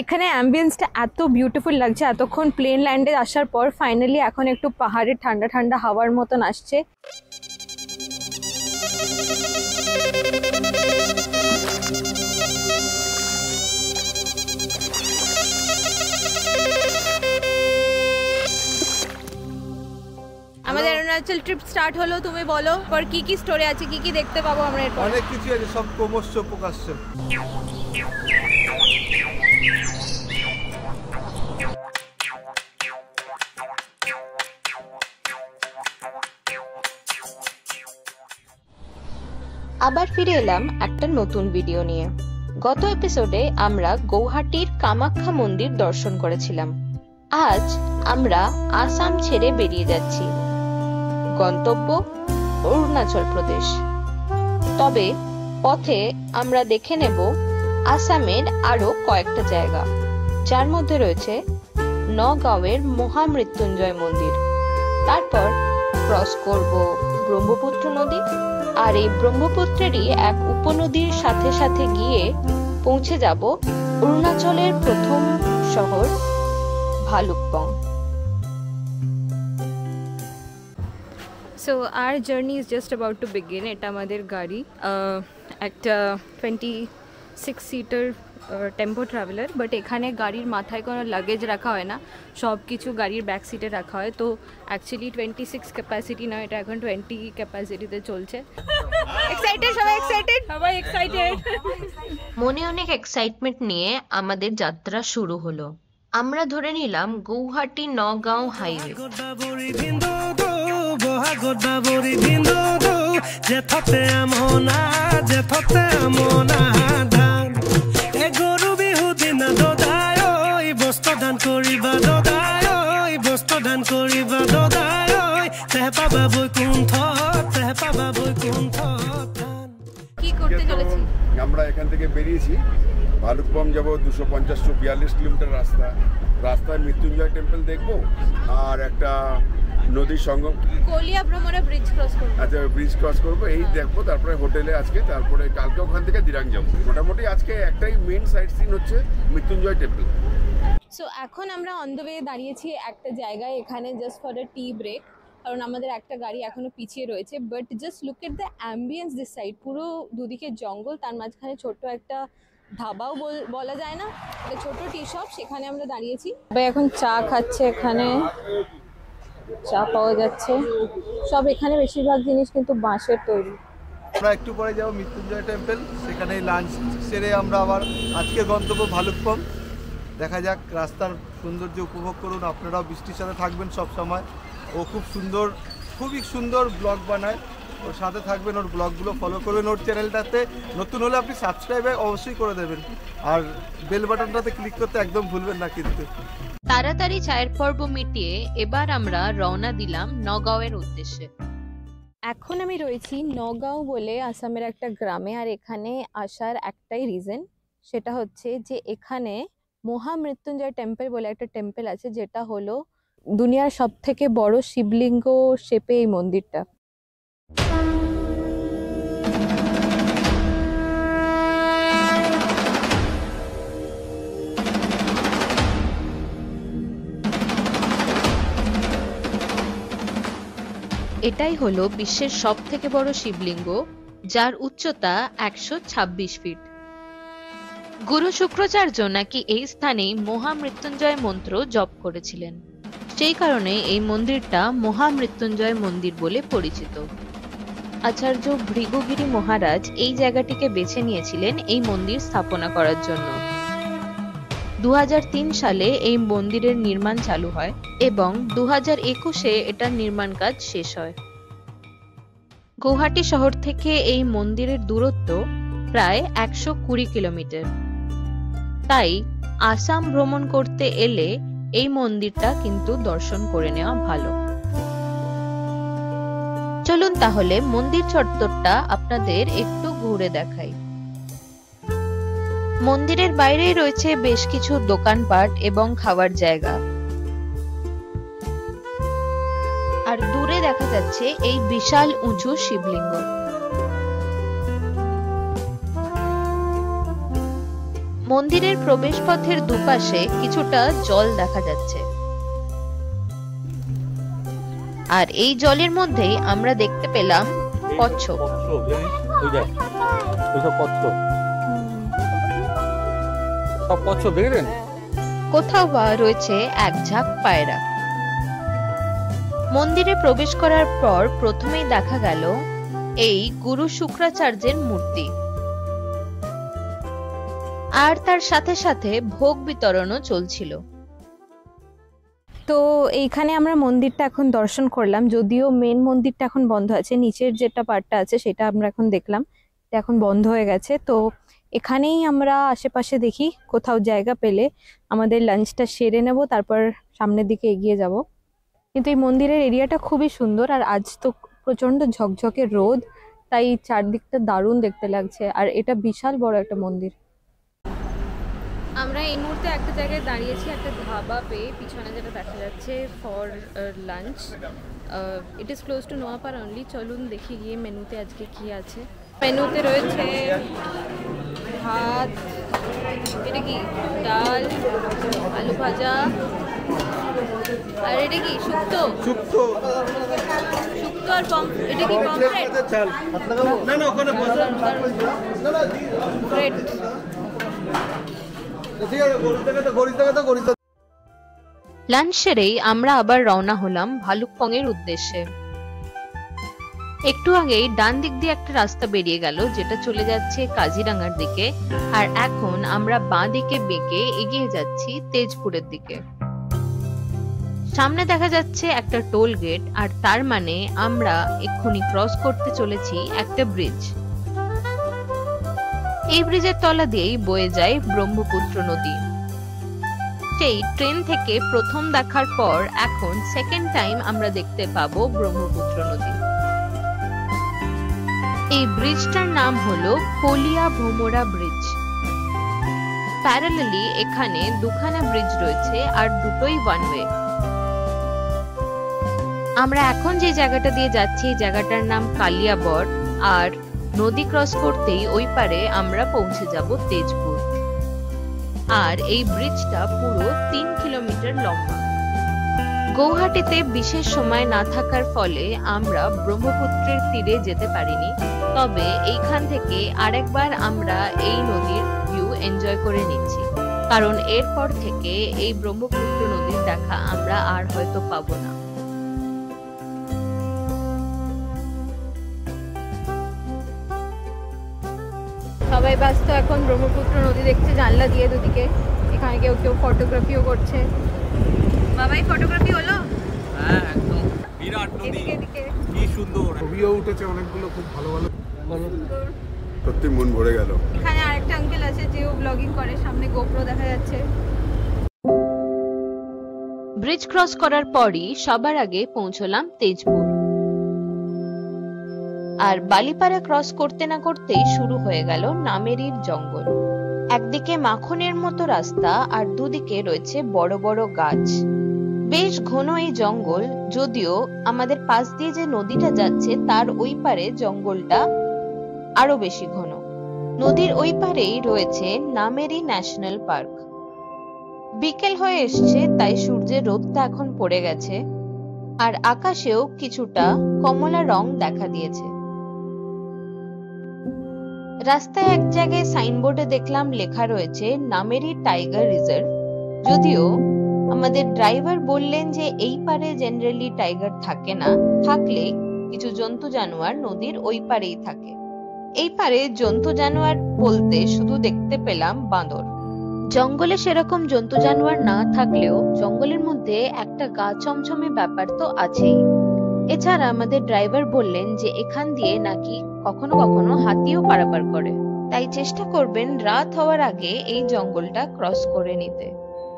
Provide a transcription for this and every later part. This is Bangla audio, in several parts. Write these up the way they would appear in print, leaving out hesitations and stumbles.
এখানে অ্যাম্বিয়েন্সটা এত বিউটিফুল লাগছে এতক্ষণ প্লেন ল্যান্ডে আসার পর ফাইনালি এখন একটু পাহাড়ের ঠান্ডা ঠান্ডা হাওয়ার মতন আসছে। আমাদের অরুণাচল ট্রিপ স্টার্ট হলো, তুমি বলো পর কি কি স্টোরি আছে, কি কি দেখতে পাবো আমরা এরপর? অনেক কিছু আছে, সব ক্রমশ প্রকাশ্য। আবার ফিরে এলাম একটা নতুন ভিডিও নিয়ে। গত এপিসোডে আমরা গৌহাটির কামাখ্যা মন্দির দর্শন করেছিলাম। আজ আমরা আসাম ছেড়ে বেরিয়ে যাচ্ছি, গন্তব্য অরুণাচল প্রদেশ। তবে পথে আমরা দেখে নেব আসামের আরো কয়েকটা জায়গা, যার মধ্যে রয়েছে নগাঁওয়ের মহামৃত্যুঞ্জয় মন্দির। তারপর ক্রস করব ব্রহ্মপুত্র নদী, আর এই ব্রহ্মপুত্রেরই এক উপনদীর সাথে সাথে গিয়ে পৌঁছে যাব অরুণাচলের প্রথম শহর Bhalukpong. So our journey is just about to begin. এটা আমাদের গাড়ি, একটা 26 সিটার টেম্পো ট্রাভেলার, বাট এখানে গাড়ির মাথায় কোনো লাগেজ রাখা হয় না, সব কিছু গাড়ির ব্যাক সিটে রাখা হয়। তো অ্যাকচুয়ালি 26 ক্যাপাসিটি নয়, এটা এখন 20 ক্যাপাসিটিতে চলছে। এক্সাইটেড সবাই? সবাই এক্সাইটেড। মনে অনেক এক্সাইটমেন্ট নিয়ে আমাদের যাত্রা শুরু হলো। আমরা ধরে নিলাম গৌহাটি নগাঁও হাইওয়ে। কি করতে চলেছি আমরা? এখান থেকে বেরিয়েছি, ভালুকপং যাব 250-42 কিলোমিটার রাস্তা। রাস্তায় মৃত্যুঞ্জয় টেম্পল দেখবো, আর একটা নদীর সঙ্গম কোলিয়া ভ্রমণে ব্রিজ ক্রস করব। আচ্ছা, ব্রিজ ক্রস করবো, এই দেখবো। তারপরে হোটেলে আজকে, তারপরে কালকে ওখান থেকে দিরাং যাবো। মোটামুটি আজকে একটাই মেন সাইট সিন হচ্ছে মৃত্যুঞ্জয় টেম্পল। সো এখন আমরা অন দ্য ওয়ে দাঁড়িয়েছি একটা জায়গায়, এখানে just for a tea break, কারণ আমাদের একটা গাড়ি এখনো পিছিয়ে রয়েছে। But just look at the ambience this side, পুরো দুদিকে জঙ্গল, তার মাঝখানে ছোট্ট একটা ধাবাও বলা যায় না, একটা ছোট টি শপ, সেখানে আমরা দাঁড়িয়েছি। তবে এখন চা খাচ্ছে, এখানে চা পাওয়া যাচ্ছে সব। এখানে বেশিরভাগ জিনিস কিন্তু বাঁশের তৈরি। আমরা একটু পরে যাবো মৃত্যুঞ্জয় টেম্পল, সেখানেই লাঞ্চ সেরে আমরা আবার আজকে গন্তব্য ভালুকপং। দেখা যাক, রাস্তার সৌন্দর্য উপভোগ করুন। আপনারাও বৃষ্টির সাথে থাকবেন সব সময়। ও খুব সুন্দর, খুবই সুন্দর ব্লগ বানায়, ওর সাথে থাকবেন, ওর ব্লগগুলো ফলো করবেন। ওর চ্যানেলটাতে নতুন হলে আপনি সাবস্ক্রাইব অবশ্যই করে দেবেন, আর বেল বাটনটাতে ক্লিক করতে একদম ভুলবেন না কিন্তু। তাড়াতাড়ি চায়ের পর্ব মিটিয়ে এবার আমরা রওনা দিলাম নগাঁওয়ের উদ্দেশ্যে। এখন আমি রয়েছি নগাঁও বলে আসামের একটা গ্রামে, আর এখানে আসার একটাই রিজন, সেটা হচ্ছে যে এখানে মহামৃত্যুঞ্জয় টেম্পল বলে একটা টেম্পল আছে, যেটা হলো দুনিয়ার সব থেকে বড় শিবলিঙ্গ শেপে এই মন্দিরটা। এটাই হলো বিশ্বের সব থেকে বড় শিবলিঙ্গ, যার উচ্চতা 126 ফিট। গুরু শুক্রাচার্য নাকি এই স্থানেই মহামৃত্যুঞ্জয় মন্ত্র জপ করেছিলেন, সেই কারণে এই মন্দিরটা মহামৃত্যুঞ্জয় মন্দির বলে পরিচিত। আচার্য ভৃগুগিরি মহারাজ এই জায়গাটিকে বেছে নিয়েছিলেন এই মন্দির স্থাপনা করার জন্য। 2003 সালে এই মন্দিরের নির্মাণ চালু হয় এবং 2021-এ এটার নির্মাণ কাজ শেষ হয়। গৌহাটি শহর থেকে এই মন্দিরের দূরত্ব প্রায় 120 কিলোমিটার। তাই আসাম ভ্রমণ করতে এলে এই মন্দিরটা কিন্তু দর্শন করে নেওয়া ভালো। চলুন তাহলে মন্দির চত্বরটা আপনাদের একটু ঘুরে দেখাই। মন্দিরের বাইরেই রয়েছে বেশ কিছু দোকানপাট এবং খাওয়ার জায়গা, আর দূরে দেখা যাচ্ছে এই বিশাল উঁচু শিবলিঙ্গ। মন্দিরের প্রবেশপথের দুপাশে কিছুটা জল দেখা যাচ্ছে, আর এই জলের মধ্যেই আমরা দেখতে পেলাম কচ্ছপ। কোথাও বা রয়েছে এক ঝাঁক পায়রা। মন্দিরে প্রবেশ করার পর প্রথমেই দেখা গেল এই গুরু শুক্রাচার্যের মূর্তি, আর তার সাথে সাথে ভোগ বিতরণও চলছিল। তো এইখানে আমরা মন্দিরটা এখন দর্শন করলাম, যদিও মেন মন্দিরটা এখন বন্ধ আছে, নিচের যেটা পার্টটা আছে সেটা আমরা এখন দেখলাম, এটা এখন বন্ধ হয়ে গেছে। তো এখানেই আমরা আশেপাশে দেখি কোথাও জায়গা পেলে আমাদের লাঞ্চটা সেরে নেব, তারপর সামনের দিকে এগিয়ে যাব। কিন্তু এই মন্দিরের এরিয়াটা খুবই সুন্দর, আর আজ তো প্রচন্ড ঝকঝকে রোদ, তাই চারদিকটা দারুণ দেখতে লাগছে, আর এটা বিশাল বড় একটা মন্দির। আমরা এই মুহূর্তে একটা জায়গায় দাঁড়িয়েছি, একটা ধাবা পেয়ে, পিছনে যেটা দেখা যাচ্ছে for lunch. It is close two Noapara only. চলুন দেখি গিয়ে মেনুতে আজকে কি আছে। মেনুতে রয়েছে ভাত, এটা কি ডাল, আলু ভাজা, আর এটা কি শুক্তো শুক্তো আর এটা কি পমফ্রেট, ব্রেড। লাঞ্চ সেরেই আমরা আবার রওনা হলাম ভালুকপং এর উদ্দেশ্যে। একটু আগেই ডান দিক দিয়ে একটা রাস্তা বেরিয়ে গেল যেটা চলে যাচ্ছে কাজিরাঙ্গার দিকে, আর এখন আমরা বাঁ দিকে বেঁকে এগিয়ে যাচ্ছি তেজপুরের দিকে। সামনে দেখা যাচ্ছে একটা টোল গেট, আর তার মানে আমরা এক্ষুনি ক্রস করতে চলেছি একটা ব্রিজ। এই ব্রিজের তলা দিয়েই বয়ে যায় ব্রহ্মপুত্র নদী। সেই ট্রেন থেকে প্রথম দেখার পর এখন সেকেন্ড টাইম আমরা দেখতে পাবো ব্রহ্মপুত্র নদী। এই ব্রিজটার নাম হলো কলিয়া ভোমরা ব্রিজ। প্যারালালি এখানে দুখানা ব্রিজ রয়েছে, আর দুটোই ওয়ান ওয়ে। আমরা এখন যে জায়গাটা দিয়ে যাচ্ছি এই জায়গাটার নাম কালিয়াবর, আর নদী ক্রস করতেই ওই পারে আমরা পৌঁছে যাব তেজপুর। আর এই ব্রিজটা পুরো 3 কিলোমিটার লম্বা। গৌহাটিতে বিশেষ সময় না থাকার ফলে আমরা ব্রহ্মপুত্রের তীরে যেতে পারিনি, তবে এইখান থেকে আরেকবার আমরা এই নদীর ভিউ এনজয় করে নিচ্ছি, কারণ এরপর থেকে এই ব্রহ্মপুত্র নদীর দেখা আমরা আর হয়তো পাবো না। সবাই ব্যস্ত এখন ব্রহ্মপুত্র নদী দেখছে জানলা দিয়ে দুদিকে। এখানে কেউ কেউ ফটোগ্রাফিও করছে। বাবাই ফটোগ্রাফি হলো? হ্যাঁ একদম বিরাট নদী, এদিকে এদিকে কি সুন্দর ছবিও উঠেছে অনেকগুলো, খুব ভালো ভালো। সত্যি মন ভরে গেল। এখানে আরেকটা আঙ্কেল আছে যেও ব্লগিং করে, সামনে গোপ্রো দেখা যাচ্ছে। ব্রিজ ক্রস করার পরই সবার আগে পৌঁছলাম তেজপুর। আর বালিপাড়া ক্রস করতে না করতেই শুরু হয়ে গেল নামেরির জঙ্গল। একদিকে মাখনের মতো রাস্তা, আর দুদিকে রয়েছে বড় বড় গাছ। বেশ ঘন এই জঙ্গল, যদিও আমাদের পাশ দিয়ে যে নদীটা যাচ্ছে তার ওই পারে জঙ্গলটা আরো বেশি ঘন। নদীর ওই পারেই রয়েছে নামেরি ন্যাশনাল পার্ক। বিকেল হয়ে এসছে, তাই সূর্যের রোদটা এখন পড়ে গেছে, আর আকাশেও কিছুটা কমলা রং দেখা দিয়েছে। রাস্তায় এক জায়গায় সাইনবোর্ডে দেখলাম লেখা রয়েছে নামেরি টাইগার রিজার্ভ, যদিও আমাদের ড্রাইভার বললেন যে এই পারে জেনারেলি টাইগার থাকে না, থাকলে কিছু জন্তু জানোয়ার নদীর ওই পারেই থাকে। এই পারে জন্তু জানোয়ার বলতে শুধু দেখতে পেলাম বাঁদর। জঙ্গলে সেরকম জন্তু জানোয়ার না থাকলেও জঙ্গলের মধ্যে একটা গা চমচমে ব্যাপার তো আছেই। এছাড়া আমাদের ড্রাইভার বললেন যে এখান দিয়ে নাকি কখনো কখনো হাতিও পারাপার করে, তাই চেষ্টা করবেন রাত হওয়ার আগে এই জঙ্গলটা ক্রস করে নিতে।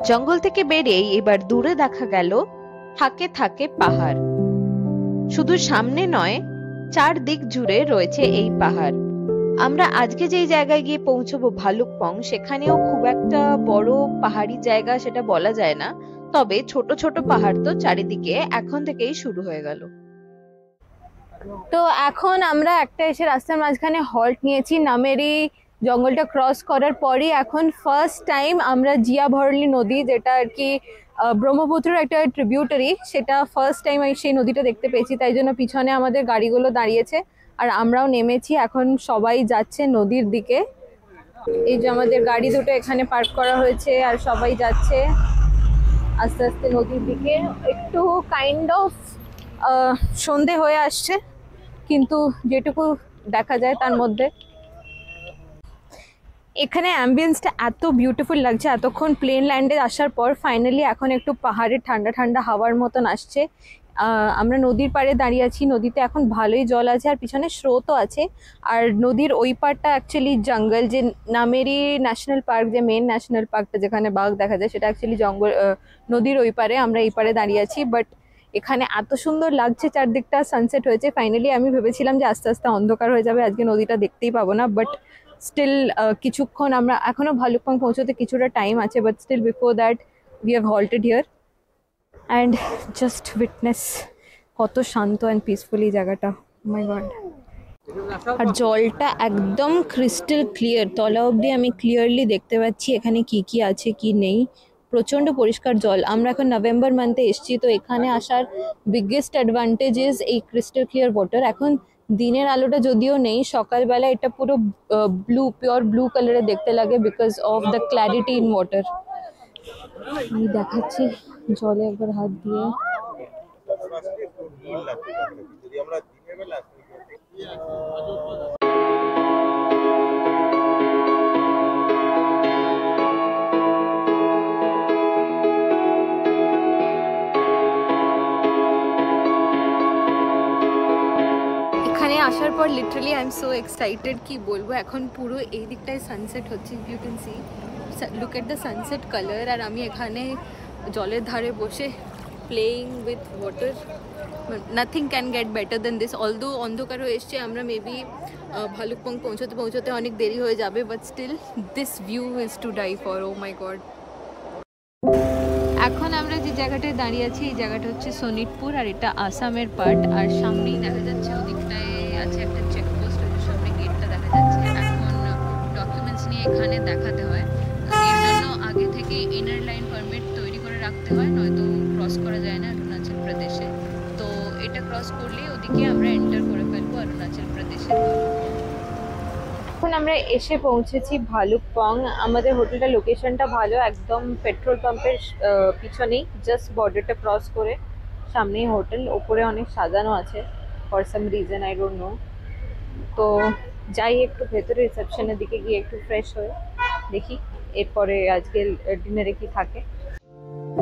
জঙ্গল থেকে বেরিয়ে এবার দূরে দেখা গেল থাকে থাকে পাহাড়। শুধু সামনে নয়, চারদিক জুড়ে রয়েছে এই পাহাড়। আমরা আজকে যেই জায়গায় গিয়ে পৌঁছবো ভালুকপং, সেখানেও খুব একটা বড় পাহাড়ি জায়গা সেটা বলা যায় না, তবে ছোট ছোট পাহাড় তো চারিদিকে এখন থেকেই শুরু হয়ে গেল। তো এখন আমরা একটা এসে রাস্তার মাঝখানে হল্ট নিয়েছি নামেরি জঙ্গলটা ক্রস করার পরে এখন ফার্স্ট টাইম আমরা জিয়া ভরলি নদী, যেটা আর কি ব্রহ্মপুত্রের একটা ট্রিবিউটারি, সেটা ফার্স্ট টাইম সেই নদীটা দেখতে পেয়েছি। তাই জন্য পিছনে আমাদের গাড়িগুলো দাঁড়িয়েছে আর আমরাও নেমেছি, এখন সবাই যাচ্ছে নদীর দিকে। এই যে আমাদের গাড়ি দুটো এখানে পার্ক করা হয়েছে আর সবাই যাচ্ছে আস্তে আস্তে নদীর দিকে। একটু কাইন্ড অফ সন্ধে হয়ে আসছে, কিন্তু যেটুকু দেখা যায় তার মধ্যে এখানে অ্যাম্বিয়েন্সটা এত বিউটিফুল লাগছে। এতক্ষণ প্লেন ল্যান্ডে আসার পর ফাইনালি এখন একটু পাহাড়ের ঠান্ডা ঠান্ডা হাওয়ার মতন আসছে। আমরা নদীর পাড়ে দাঁড়িয়ে আছি, নদীতে এখন ভালোই জল আছে আর পিছনে স্রোতও আছে। আর নদীর ওই পাড়টা অ্যাকচুয়ালি জঙ্গল, যে নামেরি ন্যাশনাল পার্ক, যে মেন ন্যাশনাল পার্কটা যেখানে বাঘ দেখা যায়, সেটা অ্যাকচুয়ালি জঙ্গল, নদীর ওই পাড়ে। আমরা এই পাড়ে দাঁড়িয়ে আছি, বাট এখানে এত সুন্দর লাগছে চারদিকটা, সানসেট হয়েছে ফাইনালি। আমি ভেবেছিলাম যে আস্তে আস্তে অন্ধকার হয়ে যাবে, আজকে নদীটা দেখতেই পাবো না, বাট স্টিল কিছুক্ষণ, আমরা এখনো ভালুকপং পৌঁছতে কিছুটা টাইম আছে, but still before that we have halted here and just witness কত শান্ত অ্যান্ড পিসফুলি জায়গাটা। মাই গড, আর জলটা একদম ক্রিস্টাল ক্লিয়ার, তলা অবধি আমি ক্লিয়ারলি দেখতে পাচ্ছি এখানে কি কি আছে কি নেই। প্রচণ্ড পরিষ্কার জল। আমরা এখন নভেম্বর মান্থে এসেছি, তো এখানে আসার বিগেস্ট অ্যাডভান্টেজ ইজ এই ক্রিস্টাল ক্লিয়ার ওয়াটার। এখন দিনের আলোটা যদিও নেই, সকালবেলা এটা পুরো ব্লু, পিওর ব্লু কালারে দেখতে লাগে because of the clarity in water. আমি দেখাচ্ছি জলে একবার হাত দিয়ে। এখানে আসার পর literally I am so excited, কি বলবো। এখন পুরো এই দিকটায় সানসেট হচ্ছে, you can see, look at the sunset colour. আর আমি এখানে জলের ধারে বসে playing with water, nothing can get better than this. Although অন্ধকার হয়ে এসছে, আমরা মেবি ভালুকপং পৌঁছতে অনেক দেরি হয়ে যাবে, but still this view is to die for. Oh my God. এখন আমরা যে জায়গাটায় দাঁড়িয়ে আছি, এই জায়গাটা হচ্ছে সোনিতপুর, আর এটা আসামের পার্ট। আর সামনেই দেখা যাচ্ছে ওদিকটায় আছে একটা চেকপোস্ট, ওদের সামনে গেটটা দেখা যাচ্ছে। এখন ডকুমেন্টস নিয়ে এখানে দেখাতে হয়, এর জন্য আগে থেকে ইনার লাইন পারমিট তৈরি করে রাখতে হয়, নয়তো ক্রস করা যায় না অরুণাচল প্রদেশে। তো এটা ক্রস করলেই ওদিকে আমরা এন্টার করে ফেলবো অরুণাচল প্রদেশে। এখন আমরা এসে পৌঁছেছি ভালুকপং। আমাদের হোটেলটা লোকেশনটা ভালো, একদম পেট্রোল পাম্পের পিছনেই, জাস্ট বর্ডারটা ক্রস করে সামনেই হোটেল। ওপরে অনেক সাজানো আছে for some reason, I don't know. তো যাই একটু ভেতরে, রিসেপশনের দিকে গিয়ে একটু ফ্রেশ হয়ে দেখি এরপরে আজকে ডিনারে কি থাকে।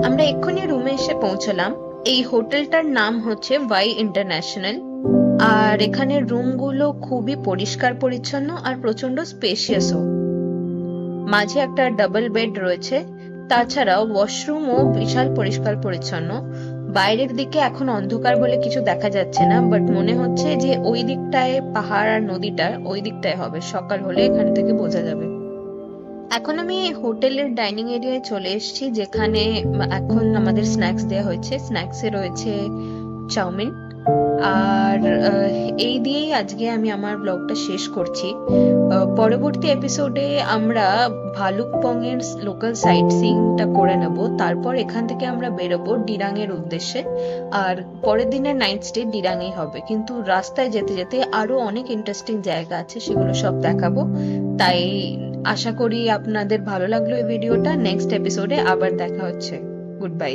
আমরা এক্ষুনি রুমে এসে পৌঁছলাম। এই হোটেলটার নাম হচ্ছে ওয়াই ইন্টারন্যাশনাল, আর এখানে রুমগুলো খুবই পরিষ্কার পরিচ্ছন্ন আর প্রচন্ড স্পেশিয়াসও। মাঝে একটা ডাবল বেড রয়েছে, তাছাড়াও ওয়াশরুমও বিশাল পরিষ্কার পরিচ্ছন্ন। বাইরের দিকে এখন অন্ধকার বলে কিছু দেখা যাচ্ছে না, বাট মনে হচ্ছে যে ওই দিকটায় পাহাড় আর নদীটা ওই দিকটায় হবে, সকাল হলে এখান থেকে বোঝা যাবে। এখন আমি হোটেলের ডাইনিং এরিয়ায় চলে এসেছি, যেখানে এখন আমাদের স্ন্যাক্স দেওয়া হয়েছে। স্ন্যাক্সে রয়েছে চাউমিন, আর এই দিয়েই আজকে আমি আমার ব্লগটা শেষ করছি। পরবর্তী এপিসোডে আমরা ভালুকপং এর লোকাল সাইট সিইংটা করে নেব, তারপর এখান থেকে আমরা বেরোবো ডিরাং এর উদ্দেশ্যে। আর পরের দিনের নাইট স্টে ডিরাংই হবে, কিন্তু রাস্তায় যেতে যেতে আরো অনেক ইন্টারেস্টিং জায়গা আছে, সেগুলো সব দেখাবো। তাই আশা করি আপনাদের ভালো লাগলো এই ভিডিওটা। নেক্সট এপিসোডে আবার দেখা হচ্ছে। Good bye.